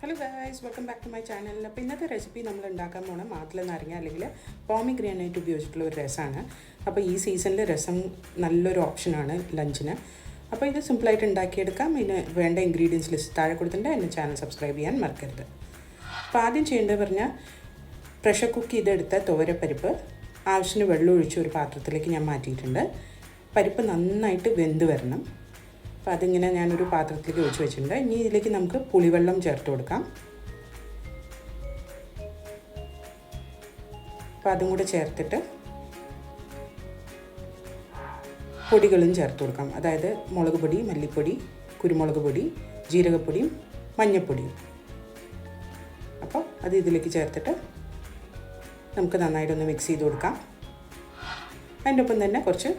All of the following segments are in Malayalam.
Hello guys, welcome back to my channel. അപ്പോൾ ഇന്നത്തെ റെസിപ്പി നമ്മൾ ഉണ്ടാക്കാൻ പോണ മാതള നാരങ്ങ അല്ലെങ്കിൽ പോമിഗ്രാനൈറ്റ് ഉപയോഗിച്ചിട്ടുള്ള ഒരു രസമാണ്. അപ്പോൾ ഈ സീസണിൽ രസം നല്ലൊരു ഓപ്ഷനാണ് ലഞ്ചിന്. അപ്പോൾ ഇത് സിമ്പിളായിട്ട് ഉണ്ടാക്കിയെടുക്കാം. ഇതിന് വേണ്ട ഇൻഗ്രീഡിയൻസ് ലിസ്റ്റ് താഴെ കൊടുത്തിട്ടുണ്ട്. എൻ്റെ ചാനൽ സബ്സ്ക്രൈബ് ചെയ്യാൻ മറക്കരുത്. അപ്പോൾ ആദ്യം ചെയ്യേണ്ടത് പറഞ്ഞാൽ പ്രഷർ കുക്ക് ചെയ്തെടുത്ത തുവരപ്പരിപ്പ് ആവശ്യത്തിന് വെള്ളം ഒഴിച്ച് ഒരു പാത്രത്തിലേക്ക് ഞാൻ മാറ്റിയിട്ടുണ്ട്. പരിപ്പ് നന്നായിട്ട് വെന്ത് വരണം. അപ്പോൾ അതിങ്ങനെ ഞാനൊരു പാത്രത്തിലേക്ക് ഒഴിച്ച് വെച്ചിട്ടുണ്ട്. ഇനി ഇതിലേക്ക് നമുക്ക് പുളിവെള്ളം ചേർത്ത് കൊടുക്കാം. അപ്പോൾ അതും കൂടെ ചേർത്തിട്ട് പൊടികളും ചേർത്ത് കൊടുക്കാം. അതായത് മുളക് പൊടി, മല്ലിപ്പൊടി, കുരുമുളക് പൊടി, ജീരകപ്പൊടിയും മഞ്ഞൾപ്പൊടിയും. അപ്പോൾ അത് ഇതിലേക്ക് ചേർത്തിട്ട് നമുക്ക് നന്നായിട്ടൊന്ന് മിക്സ് ചെയ്ത് കൊടുക്കാം. അതിൻ്റെ ഒപ്പം തന്നെ കുറച്ച്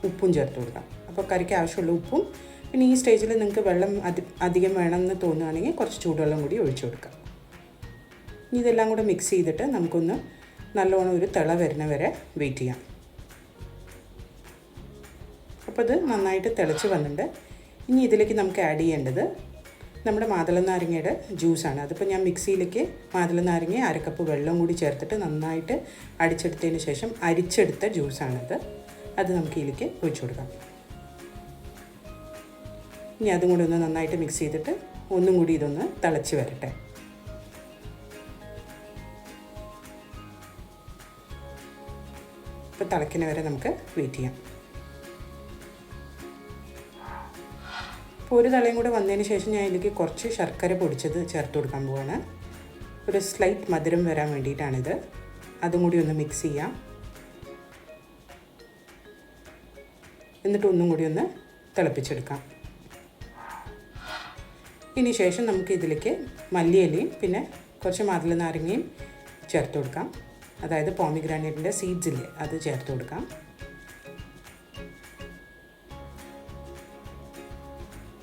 ഉപ്പും ചേർത്ത് കൊടുക്കാം. അപ്പോൾ കറിക്ക് ആവശ്യമുള്ള ഉപ്പും, പിന്നെ ഈ സ്റ്റേജിൽ നിങ്ങൾക്ക് വെള്ളം അധികം വേണമെന്ന് തോന്നുകയാണെങ്കിൽ കുറച്ച് ചൂടുവെള്ളം കൂടി ഒഴിച്ചു കൊടുക്കാം. ഇനി ഇതെല്ലാം കൂടെ മിക്സ് ചെയ്തിട്ട് നമുക്കൊന്ന് നല്ലോണം ഒരു തിള വരുന്ന വരെ വെയിറ്റ് ചെയ്യാം. അപ്പോൾ ഇത് നന്നായിട്ട് തിളച്ച് വന്നിട്ടുണ്ട്. ഇനി ഇതിലേക്ക് നമുക്ക് ആഡ് ചെയ്യേണ്ടത് നമ്മുടെ മാതള നാരങ്ങയുടെ ജ്യൂസാണ്. അതിപ്പോൾ ഞാൻ മിക്സിയിലേക്ക് മാതള നാരങ്ങ 1/2 കപ്പ് വെള്ളം കൂടി ചേർത്തിട്ട് നന്നായിട്ട് അടിച്ചെടുത്തതിന് ശേഷം അരിച്ചെടുത്ത ജ്യൂസാണിത്. അത് നമുക്ക് ഇതിലേക്ക് ഒഴിച്ചു കൊടുക്കാം. ഇനി അതും കൂടി ഒന്ന് നന്നായിട്ട് മിക്സ് ചെയ്തിട്ട് ഒന്നും കൂടി ഇതൊന്ന് തിളച്ച് വരട്ടെ. ഇപ്പോൾ തിളയ്ക്കുന്ന വരെ നമുക്ക് വെയിറ്റ് ചെയ്യാം. ഇപ്പോൾ ഒരു തളയും കൂടെ വന്നതിന് ശേഷം ഞാൻ ഇതിലേക്ക് കുറച്ച് ശർക്കര പൊടിച്ചത് ചേർത്ത് കൊടുക്കാൻ പോവാണ്. ഒരു സ്ലൈറ്റ് മധുരം വരാൻ വേണ്ടിയിട്ടാണിത്. അതും കൂടി ഒന്ന് മിക്സ് ചെയ്യാം. എന്നിട്ട് ഒന്നും കൂടി ഒന്ന് തിളപ്പിച്ചെടുക്കാം. ഇനി ശേഷം നമുക്ക് ഇതിലേക്ക് മല്ലിയിലയും പിന്നെ കുറച്ച് മാതള നാരങ്ങയും ചേർത്ത് കൊടുക്കാം. അതായത് പോമിഗ്രാനൈറ്റിൻ്റെ സീഡ്സ് ഇല്ലേ, അത് ചേർത്ത് കൊടുക്കാം.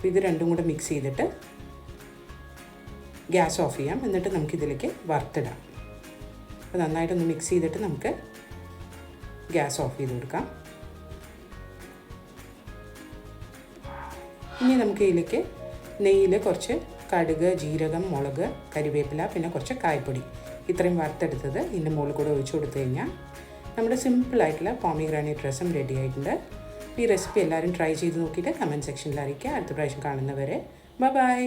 ഇത് രണ്ടും കൂടെ മിക്സ് ചെയ്തിട്ട് ഗ്യാസ് ഓഫ് ചെയ്യാം. എന്നിട്ട് നമുക്കിതിലേക്ക് വറുത്തിടാം. അപ്പോൾ നന്നായിട്ടൊന്ന് മിക്സ് ചെയ്തിട്ട് നമുക്ക് ഗ്യാസ് ഓഫ് ചെയ്ത് കൊടുക്കാം. ഇനി നമുക്ക് ഇതിലേക്ക് നെയ്യിൽ കുറച്ച് കടുക്, ജീരകം, മുളക്, കരിവേപ്പില, പിന്നെ കുറച്ച് കായ്പ്പൊടി ഇത്രയും വറുത്തെടുത്തത് ഇതിൻ്റെ മുകളിൽ കൂടെ ഒഴിച്ചു കൊടുത്തു കഴിഞ്ഞാൽ നമ്മുടെ സിമ്പിളായിട്ടുള്ള പോമിഗ്രാനൈറ്റ് രസം റെഡി ആയിട്ടുണ്ട്. ഈ റെസിപ്പി എല്ലാവരും ട്രൈ ചെയ്ത് നോക്കിയിട്ട് കമൻറ്റ് സെക്ഷനിൽ അറിയിക്കുക. അടുത്ത പ്രാവശ്യം കാണുന്നവരെ ബൈ.